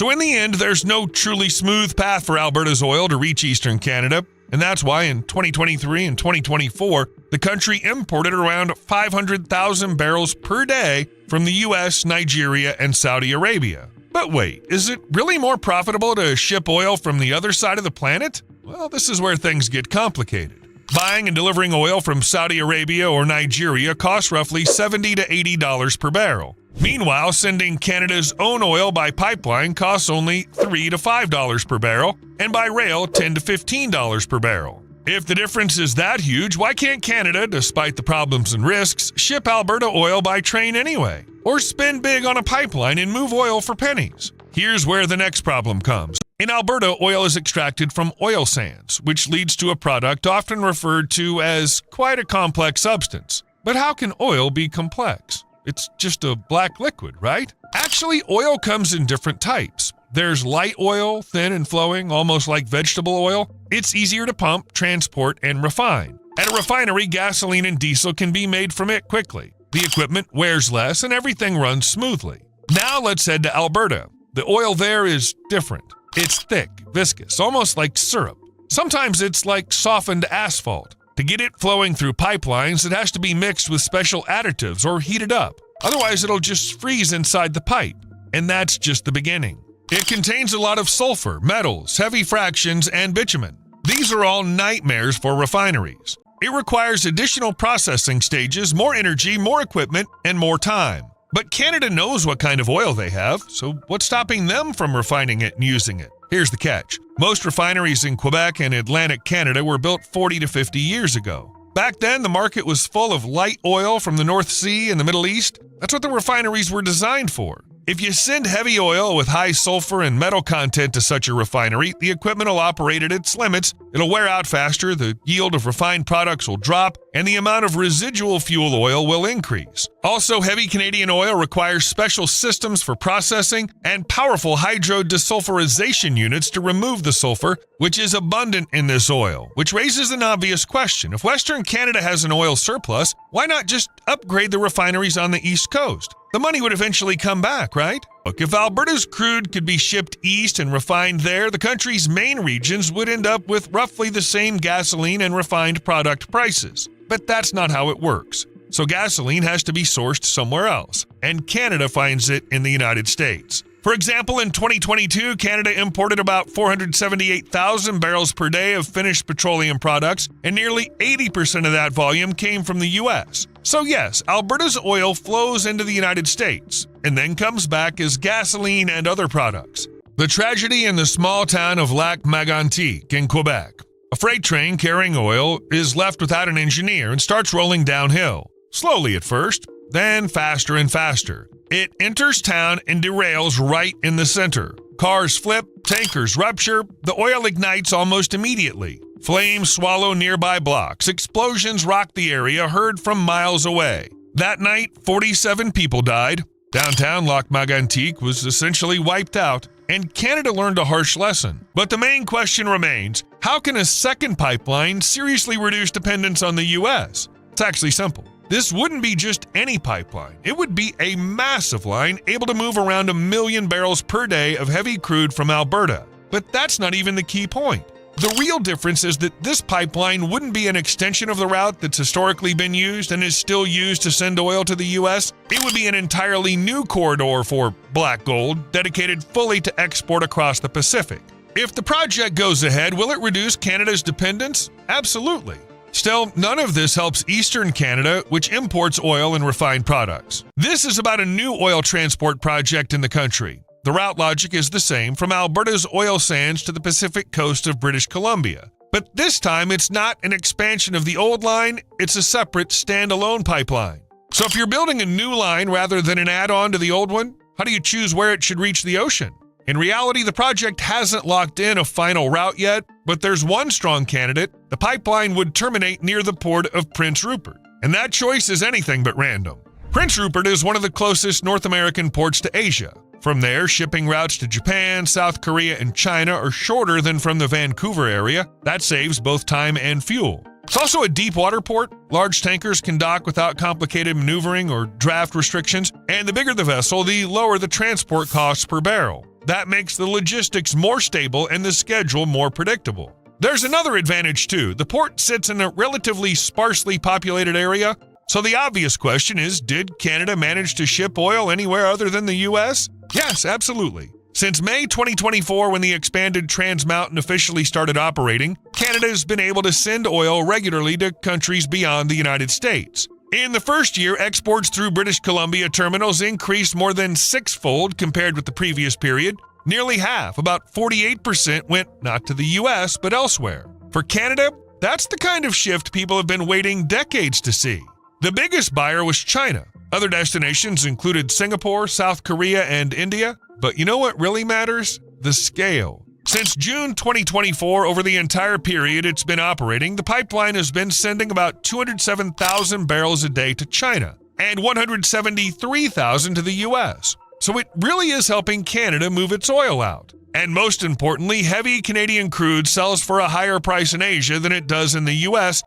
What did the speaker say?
So in the end, there's no truly smooth path for Alberta's oil to reach Eastern Canada, and that's why in 2023 and 2024, the country imported around 500,000 barrels per day from the US, Nigeria, and Saudi Arabia. But wait, is it really more profitable to ship oil from the other side of the planet? Well, this is where things get complicated. Buying and delivering oil from Saudi Arabia or Nigeria costs roughly $70 to $80 per barrel. Meanwhile, sending Canada's own oil by pipeline costs only $3 to $5 per barrel, and by rail $10 to $15 per barrel. If the difference is that huge, why can't Canada, despite the problems and risks, ship Alberta oil by train anyway? Or spend big on a pipeline and move oil for pennies? Here's where the next problem comes. In Alberta, oil is extracted from oil sands, which leads to a product often referred to as quite a complex substance. But how can oil be complex? It's just a black liquid, right? Actually, oil comes in different types. There's light oil, thin and flowing, almost like vegetable oil. It's easier to pump, transport, and refine. At a refinery, gasoline and diesel can be made from it quickly. The equipment wears less and everything runs smoothly. Now let's head to Alberta. The oil there is different. It's thick, viscous, almost like syrup. Sometimes it's like softened asphalt. To get it flowing through pipelines, it has to be mixed with special additives or heated up. Otherwise, it'll just freeze inside the pipe. And that's just the beginning. It contains a lot of sulfur, metals, heavy fractions, and bitumen. These are all nightmares for refineries. It requires additional processing stages, more energy, more equipment, and more time. But Canada knows what kind of oil they have, so what's stopping them from refining it and using it? Here's the catch. Most refineries in Quebec and Atlantic Canada were built 40 to 50 years ago. Back then, the market was full of light oil from the North Sea and the Middle East. That's what the refineries were designed for. If you send heavy oil with high sulfur and metal content to such a refinery, the equipment will operate at its limits, it'll wear out faster, the yield of refined products will drop, and the amount of residual fuel oil will increase. Also, heavy Canadian oil requires special systems for processing and powerful hydrodesulfurization units to remove the sulfur, which is abundant in this oil, which raises an obvious question. If Western Canada has an oil surplus, why not just upgrade the refineries on the East Coast? The money would eventually come back, right? Look, if Alberta's crude could be shipped east and refined there, the country's main regions would end up with roughly the same gasoline and refined product prices. But that's not how it works. So gasoline has to be sourced somewhere else, and Canada finds it in the United States. For example, in 2022, Canada imported about 478,000 barrels per day of finished petroleum products, and nearly 80% of that volume came from the U.S. So yes, Alberta's oil flows into the United States, and then comes back as gasoline and other products. The tragedy in the small town of Lac-Mégantic in Quebec. A freight train carrying oil is left without an engineer and starts rolling downhill. Slowly at first, then faster and faster. It enters town and derails right in the center. Cars flip, tankers rupture, the oil ignites almost immediately. Flames swallow nearby blocks, explosions rock the area heard from miles away. That night, 47 people died. Downtown Lac-Mégantic was essentially wiped out, and Canada learned a harsh lesson. But the main question remains, how can a second pipeline seriously reduce dependence on the U.S.? It's actually simple. This wouldn't be just any pipeline. It would be a massive line able to move around 1 million barrels per day of heavy crude from Alberta. But that's not even the key point. The real difference is that this pipeline wouldn't be an extension of the route that's historically been used and is still used to send oil to the U.S. It would be an entirely new corridor for black gold, dedicated fully to export across the Pacific. If the project goes ahead, will it reduce Canada's dependence? Absolutely. Still, none of this helps Eastern Canada, which imports oil and refined products. This is about a new oil transport project in the country. The route logic is the same from Alberta's oil sands to the Pacific coast of British Columbia. But this time, it's not an expansion of the old line, it's a separate, standalone pipeline. So if you're building a new line rather than an add-on to the old one, how do you choose where it should reach the ocean? In reality, the project hasn't locked in a final route yet, but there's one strong candidate. The pipeline would terminate near the port of Prince Rupert. And that choice is anything but random. Prince Rupert is one of the closest North American ports to Asia. From there, shipping routes to Japan, South Korea, and China are shorter than from the Vancouver area. That saves both time and fuel. It's also a deep water port. Large tankers can dock without complicated maneuvering or draft restrictions, and the bigger the vessel, the lower the transport costs per barrel. That makes the logistics more stable and the schedule more predictable. There's another advantage too. The port sits in a relatively sparsely populated area, so the obvious question is, did Canada manage to ship oil anywhere other than the U.S.? Yes, absolutely. Since May 2024, when the expanded Trans Mountain officially started operating, Canada has been able to send oil regularly to countries beyond the United States. In the first year, exports through British Columbia terminals increased more than sixfold compared with the previous period. Nearly half, about 48%, went not to the U.S., but elsewhere. For Canada, that's the kind of shift people have been waiting decades to see. The biggest buyer was China. Other destinations included Singapore, South Korea, and India. But you know what really matters? The scale. Since June 2024, over the entire period it's been operating, the pipeline has been sending about 207,000 barrels a day to China and 173,000 to the U.S. So it really is helping Canada move its oil out. And most importantly, heavy Canadian crude sells for a higher price in Asia than it does in the U.S.,